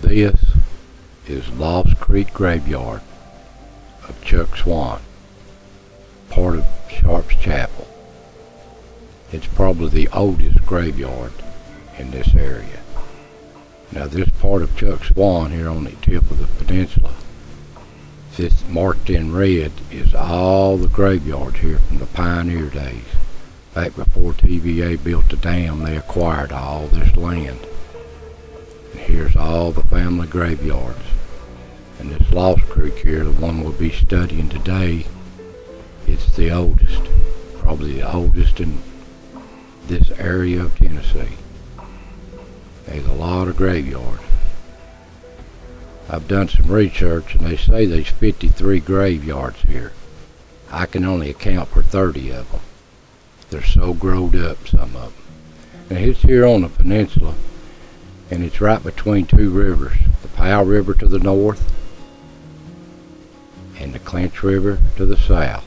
This is Lost Creek Graveyard of Chuck Swan, part of Sharp's Chapel. It's probably the oldest graveyard in this area. Now this part of Chuck Swan here on the tip of the peninsula, this marked in red is all the graveyards here from the pioneer days. Back before TVA built the dam, they acquired all this land. And here's all the family graveyards. And this Lost Creek here, the one we'll be studying today, it's the oldest, probably the oldest in this area of Tennessee. There's a lot of graveyards. I've done some research and they say there's 53 graveyards here. I can only account for 30 of them. They're so growed up, some of them. And it's here on the peninsula, and it's right between two rivers, the Powell River to the north and the Clinch River to the south.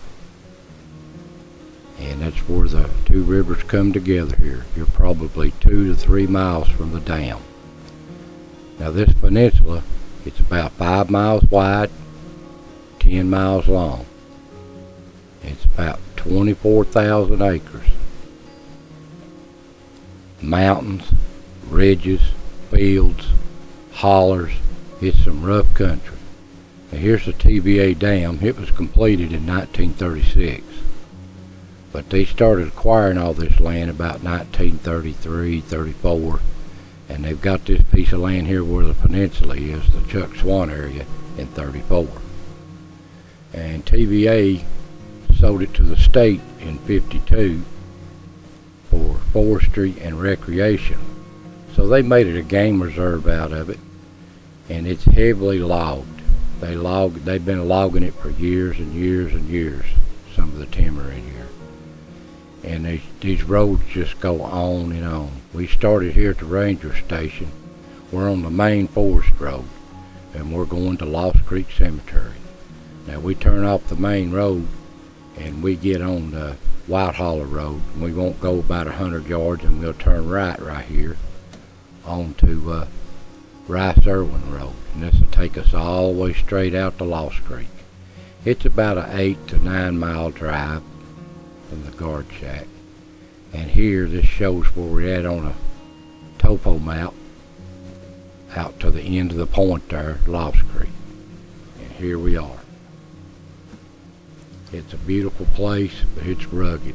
And that's where the two rivers come together here. You're probably 2 to 3 miles from the dam. Now this peninsula, it's about 5 miles wide, 10 miles long. It's about 24,000 acres. Mountains, ridges, fields, hollers. It's some rough country. Now here's the TVA dam. It was completed in 1936. But they started acquiring all this land about 1933, 34. And they've got this piece of land here where the peninsula is, the Chuck Swan area, in 34. And TVA sold it to the state in 52 for forestry and recreation. So they made it a game reserve out of it, and it's heavily logged. They've been logging it for years and years and years, some of the timber in here. And these roads just go on and on. We started here at the ranger station. We're on the main forest road, and we're going to Lost Creek Cemetery. Now we turn off the main road and we get on the White Holler Road. We won't go about 100 yards and we'll turn right here onto Rice Irwin Road. And this will take us all the way straight out to Lost Creek. It's about an 8 to 9 mile drive from the guard shack. And here this shows where we're at on a topo map out to the end of the point there, Lost Creek. And here we are. It's a beautiful place, but it's rugged.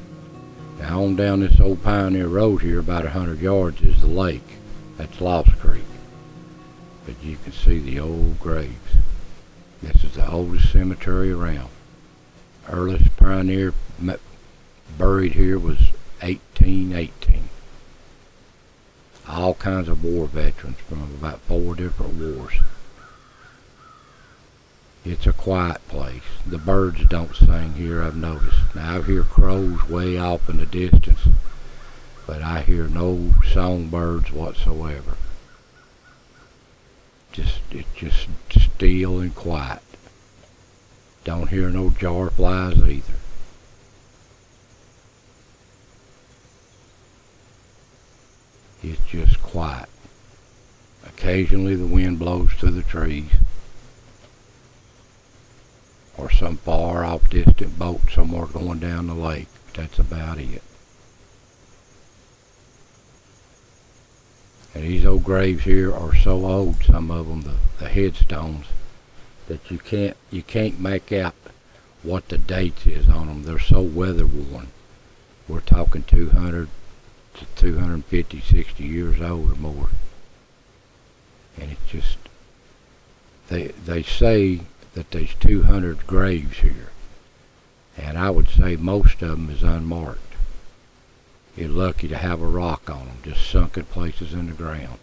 Now on down this old pioneer road here, about 100 yards, is the lake. That's Lost Creek. But you can see the old graves. This is the oldest cemetery around. Earliest pioneer buried here was 1818. All kinds of war veterans from about 4 different wars. It's a quiet place. The birds don't sing here, I've noticed. Now I hear crows way off in the distance, but I hear no songbirds whatsoever. It's just still and quiet. Don't hear no jar flies either. It's just quiet. Occasionally the wind blows through the trees, or some far off distant boat somewhere going down the lake. That's about it. And these old graves here are so old, some of them, the headstones, that you can't make out what the dates is on them. They're so weather worn. We're talking 200 to 250, 60 years old or more. And it's just, they say that there's 200 graves here, and I would say most of them is unmarked. You're lucky to have a rock on them, just sunken places in the ground.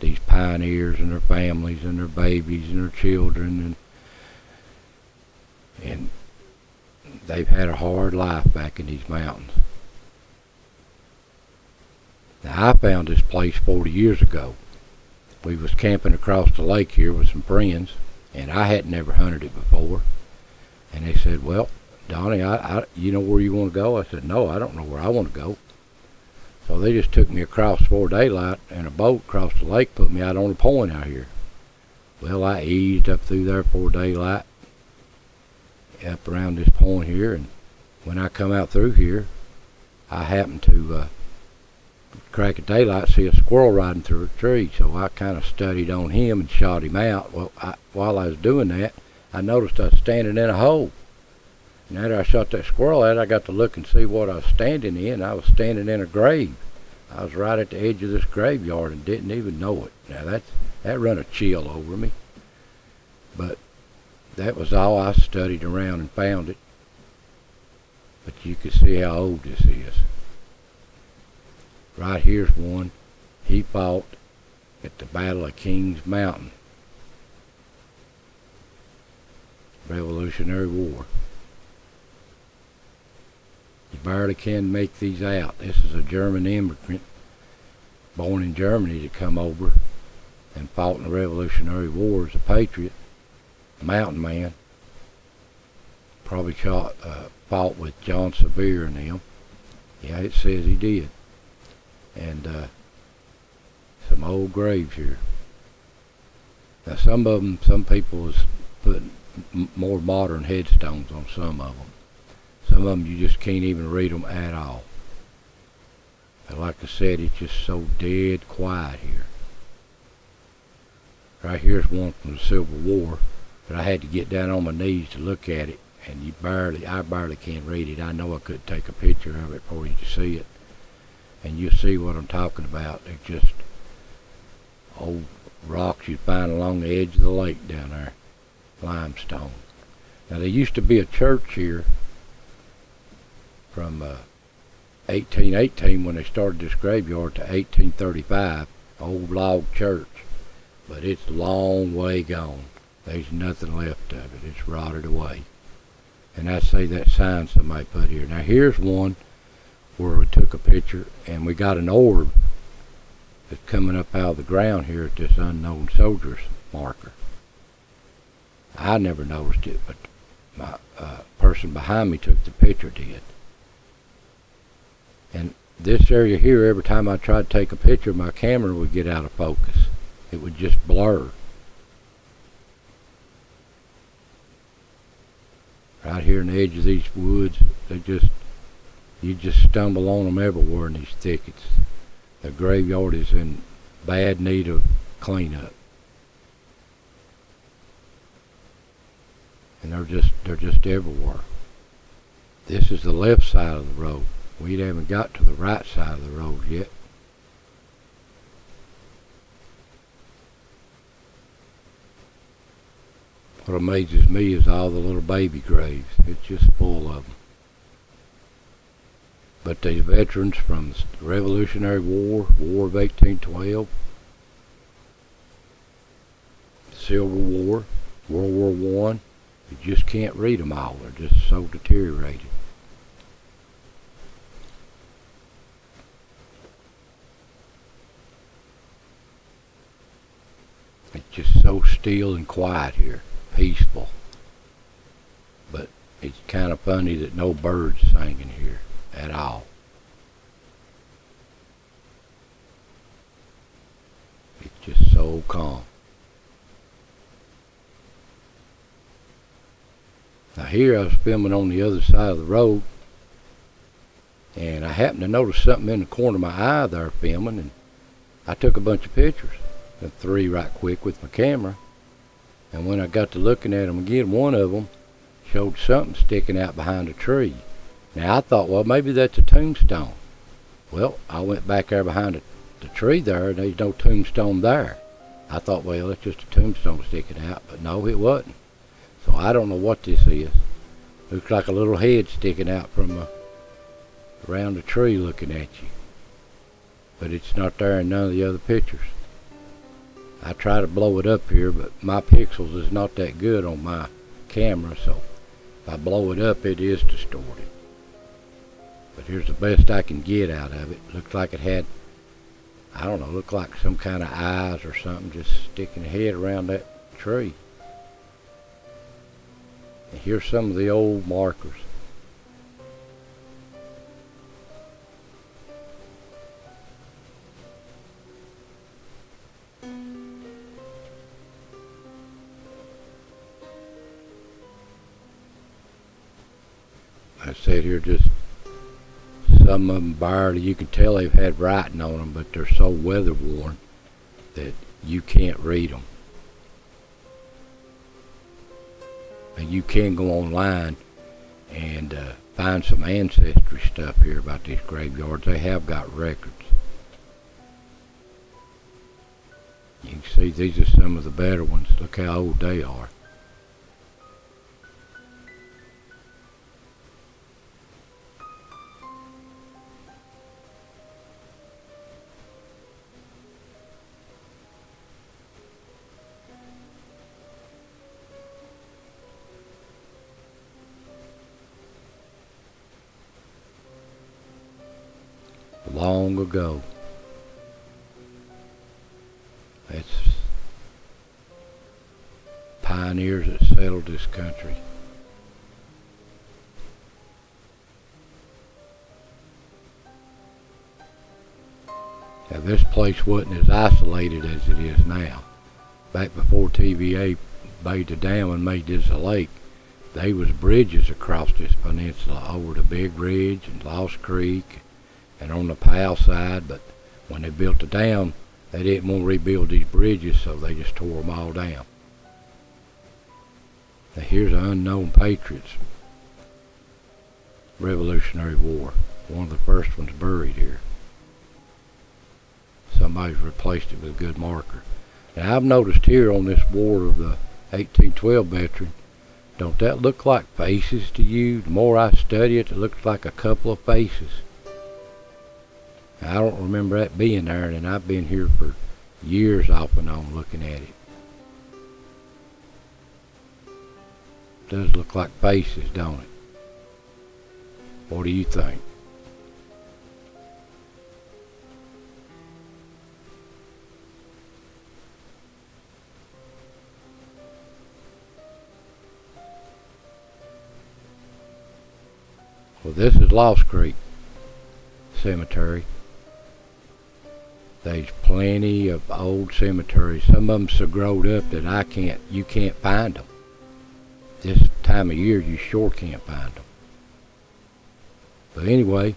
These pioneers and their families and their babies and their children, and they've had a hard life back in these mountains. Now I found this place 40 years ago. We was camping across the lake here with some friends, and I hadn't never hunted it before. And they said, well, Donnie, you know where you want to go? I said, no, I don't know where I want to go. So they just took me across before daylight in a boat across the lake, put me out on a point out here. Well, I eased up through there before daylight, up around this point here, and when I come out through here, I happened to crack of daylight see a squirrel riding through a tree, so I kind of studied on him and shot him out. Well, while I was doing that, I noticed I was standing in a hole. And after I shot that squirrel out, I got to look and see what I was standing in. I was standing in a grave. I was right at the edge of this graveyard and didn't even know it. Now that run a chill over me. But that was all. I studied around and found it. But you can see how old this is. Right here's one. He fought at the Battle of Kings Mountain. Revolutionary War. You barely can make these out. This is a German immigrant born in Germany to come over and fought in the Revolutionary War as a patriot, a mountain man. Probably fought with John Sevier and them. Yeah, it says he did. And some old graves here. Now some of them, some people was putting more modern headstones on some of them. Some of them you just can't even read them at all. But like I said, it's just so dead quiet here. Right here's one from the Civil War, but I had to get down on my knees to look at it, and I barely can read it. I know I couldn't take a picture of it for you to see it, and you'll see what I'm talking about. They're just old rocks you'd find along the edge of the lake down there, limestone. Now there used to be a church here from 1818 when they started this graveyard to 1835, old log church, but it's a long way gone. There's nothing left of it. It's rotted away. And I say that sign somebody put here. Now here's one where we took a picture and we got an orb that's coming up out of the ground here at this unknown soldier's marker. I never noticed it, but my person behind me took the picture did. And this area here, every time I tried to take a picture, my camera would get out of focus. It would just blur. Right here in the edge of these woods, you just stumble on them everywhere in these thickets. The graveyard is in bad need of cleanup. And they're just everywhere. This is the left side of the road. We haven't got to the right side of the road yet. What amazes me is all the little baby graves. It's just full of them. But these veterans from the Revolutionary War, War of 1812, Civil War, World War I, you just can't read them all. They're just so deteriorated. It's just so still and quiet here, peaceful. But it's kind of funny that no birds singing here at all. It's just so calm. Now here I was filming on the other side of the road, and I happened to notice something in the corner of my eye there filming, and I took a bunch of pictures. 3 right quick with my camera, and when I got to looking at them again, one of them showed something sticking out behind a tree. Now I thought, well, maybe that's a tombstone. Well, I went back there behind the tree there, and there's no tombstone there. I thought, well, it's just a tombstone sticking out, but no, it wasn't. So I don't know what this is. Looks like a little head sticking out from around the tree looking at you, but it's not there in none of the other pictures. I try to blow it up here, but my pixels is not that good on my camera, so if I blow it up, it is distorted. But here's the best I can get out of it. Looks like it had, I don't know, looked like some kind of eyes or something just sticking a head around that tree. And here's some of the old markers. said here, just some of them barely, you can tell they've had writing on them, but they're so weather worn that you can't read them. And you can go online and find some ancestry stuff here about these graveyards. They have got records. You can see these are some of the better ones. Look how old they are. Long ago. It's pioneers that settled this country. Now this place wasn't as isolated as it is now. Back before TVA made the dam and made this a lake, there was bridges across this peninsula over the Big Ridge and Lost Creek and on the Powell side, but when they built the dam, they didn't want to rebuild these bridges, so they just tore them all down. Now here's the Unknown Patriots Revolutionary War. One of the first ones buried here. Somebody's replaced it with a good marker. Now I've noticed here on this war of the 1812 veteran, don't that look like faces to you? The more I study it, it looks like a couple of faces. I don't remember that being there, and I've been here for years off and on looking at it. Does look like faces, don't it? What do you think? Well, this is Lost Creek Cemetery. There's plenty of old cemeteries. Some of them so growed up that you can't find them. This time of year, you sure can't find them. But anyway,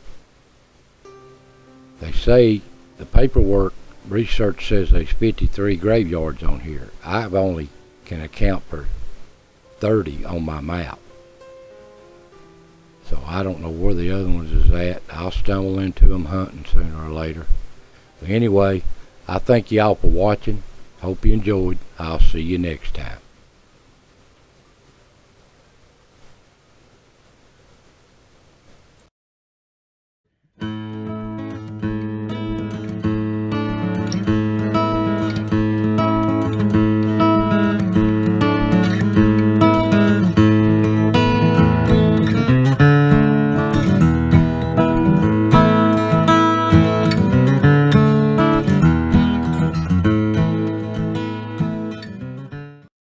they say the paperwork research says there's 53 graveyards on here. I've only can account for 30 on my map. So I don't know where the other ones is at. I'll stumble into them hunting sooner or later. But anyway, I thank y'all for watching. Hope you enjoyed. I'll see you next time.